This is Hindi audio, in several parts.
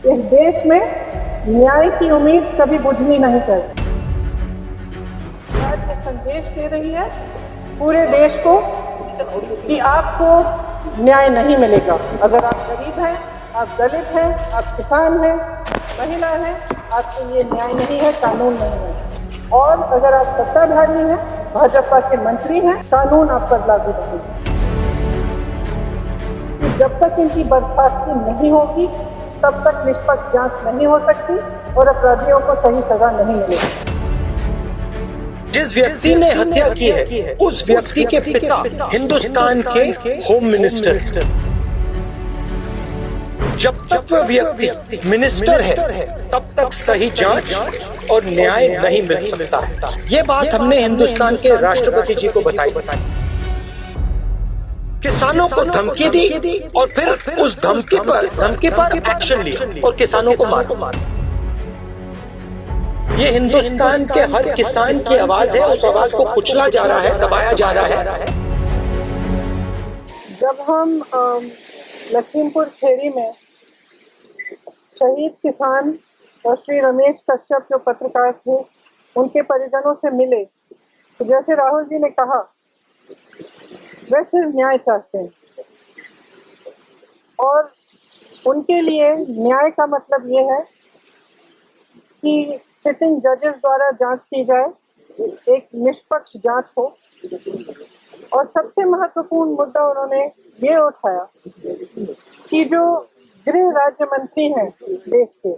इस देश में न्याय की उम्मीद कभी बुझनी नहीं चाहिए। आज ये संदेश दे रही है पूरे देश को कि आपको न्याय नहीं मिलेगा। अगर आप गरीब हैं, आप दलित हैं, आप किसान हैं, महिला हैं, आपके लिए न्याय नहीं है, कानून नहीं है। और अगर आप सत्ताधारी हैं, भाजपा के मंत्री हैं, कानून आप पर लागू नहीं है। जब तक इनकी बर्खास्तगी नहीं होगी तब तक निष्पक्ष जांच नहीं हो सकती और अपराधियों को सही सजा नहीं मिलेगी। जिस व्यक्ति ने हत्या की है उस व्यक्ति के पिता हिंदुस्तान के होम मिनिस्टर। जब तक वह व्यक्ति मिनिस्टर है तब तक सही जांच और न्याय नहीं मिल सकता है। ये बात हमने हिंदुस्तान के राष्ट्रपति जी को बताई। किसानों को धमकी दी और फिर उस धमकी पर एक्शन लिया और किसानों को मारा। ये हिंदुस्तान के हर किसान की आवाज है, उस आवाज को कुचला जा रहा है, दबाया जा रहा है। जब हम लखीमपुर खेड़ी में शहीद किसान और श्री रमेश कश्यप जो पत्रकार थे उनके परिजनों से मिले तो जैसे राहुल जी ने कहा वे सिर्फ न्याय चाहते हैं और उनके लिए न्याय का मतलब ये है कि सिटिंग जजेस द्वारा जांच की जाए, एक निष्पक्ष जांच हो। और सबसे महत्वपूर्ण मुद्दा उन्होंने ये उठाया कि जो गृह राज्य मंत्री हैं देश के,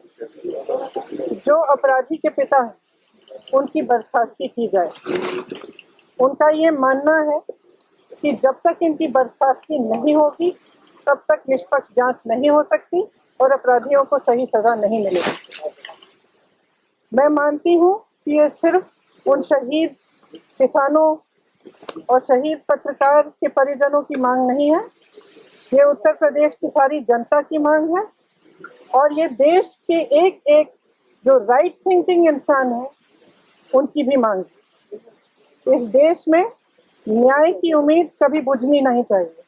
जो अपराधी के पिता हैं, उनकी बर्खास्तगी की जाए। उनका ये मानना है कि जब तक इनकी बर्खास्तगी नहीं होगी तब तक निष्पक्ष जांच नहीं हो सकती और अपराधियों को सही सजा नहीं मिलेगी। मैं मानती हूँ कि ये सिर्फ उन शहीद किसानों और शहीद पत्रकार के परिजनों की मांग नहीं है, ये उत्तर प्रदेश की सारी जनता की मांग है और ये देश के एक एक जो राइट थिंकिंग इंसान है उनकी भी मांग है। इस देश में न्याय की उम्मीद कभी बुझनी नहीं चाहिए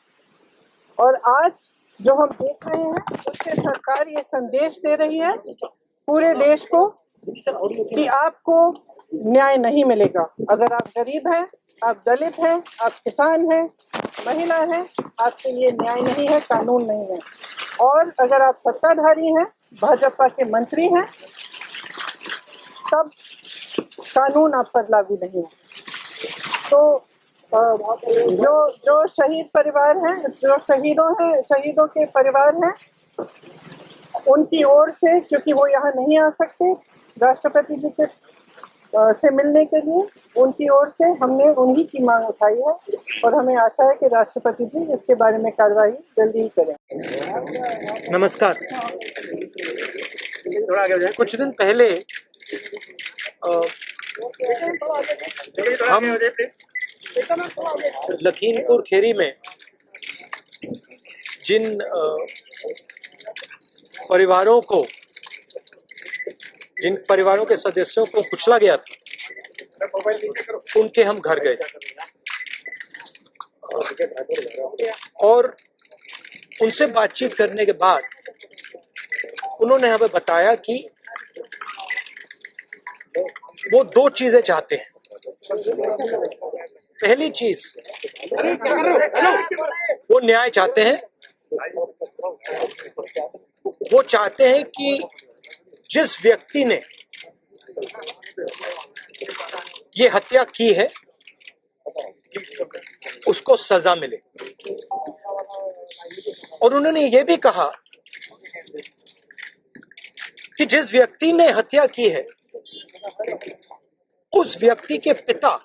और आज जो हम देख रहे हैं उससे सरकार ये संदेश दे रही है पूरे देश को कि आपको न्याय नहीं मिलेगा। अगर आप गरीब हैं, आप दलित हैं, आप किसान हैं, महिला हैं, आपके लिए न्याय नहीं है, कानून नहीं है। और अगर आप सत्ताधारी हैं, भाजपा के मंत्री हैं, तब कानून आप पर लागू नहीं है। तो जो शहीद परिवार हैं, जो शहीदों के परिवार हैं, उनकी ओर से, क्योंकि वो यहाँ नहीं आ सकते राष्ट्रपति जी के से मिलने के लिए, उनकी ओर से हमने उन्हीं की मांग उठाई है और हमें आशा है कि राष्ट्रपति जी इसके बारे में कार्रवाई जल्दी ही करें। नमस्कार। कुछ दिन पहले हम लखीमपुर खेड़ी में जिन परिवारों के सदस्यों को कुचला गया था उनके हम घर गए और उनसे बातचीत करने के बाद उन्होंने हमें बताया कि वो दो चीजें चाहते हैं। पहली चीज, वो न्याय चाहते हैं। वो चाहते हैं कि जिस व्यक्ति ने ये हत्या की है उसको सजा मिले। और उन्होंने ये भी कहा कि जिस व्यक्ति ने हत्या की है उस व्यक्ति के पिता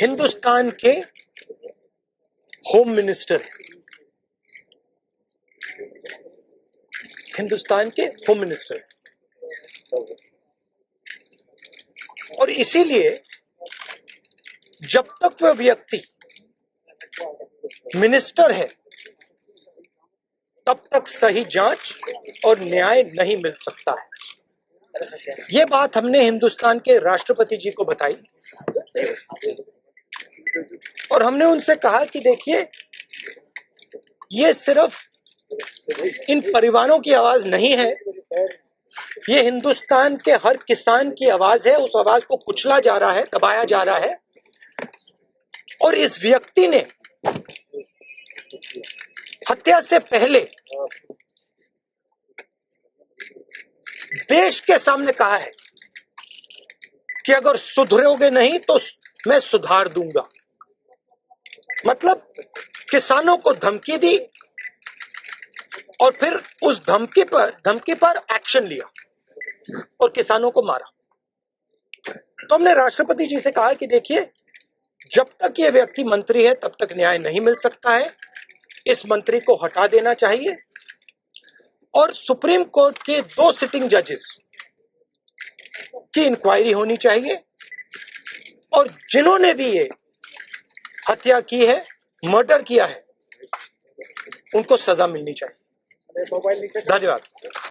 हिंदुस्तान के होम मिनिस्टर हैं। हिंदुस्तान के होम मिनिस्टर हैं। और इसीलिए जब तक वह व्यक्ति मिनिस्टर है तब तक सही जांच और न्याय नहीं मिल सकता है। ये बात हमने हिंदुस्तान के राष्ट्रपति जी को बताई और हमने उनसे कहा कि देखिए, ये सिर्फ इन परिवारों की आवाज नहीं है, ये हिंदुस्तान के हर किसान की आवाज है। उस आवाज को कुचला जा रहा है, दबाया जा रहा है। और इस व्यक्ति ने हत्या से पहले देश के सामने कहा है कि अगर सुधरोगे नहीं तो मैं सुधार दूंगा। मतलब किसानों को धमकी दी और फिर उस धमकी पर एक्शन लिया और किसानों को मारा। तो हमने राष्ट्रपति जी से कहा कि देखिए, जब तक ये व्यक्ति मंत्री है तब तक न्याय नहीं मिल सकता है। इस मंत्री को हटा देना चाहिए और सुप्रीम कोर्ट के 2 सिटिंग जजेस की इंक्वायरी होनी चाहिए और जिन्होंने भी ये हत्या की है, मर्डर किया है, उनको सजा मिलनी चाहिए। धन्यवाद।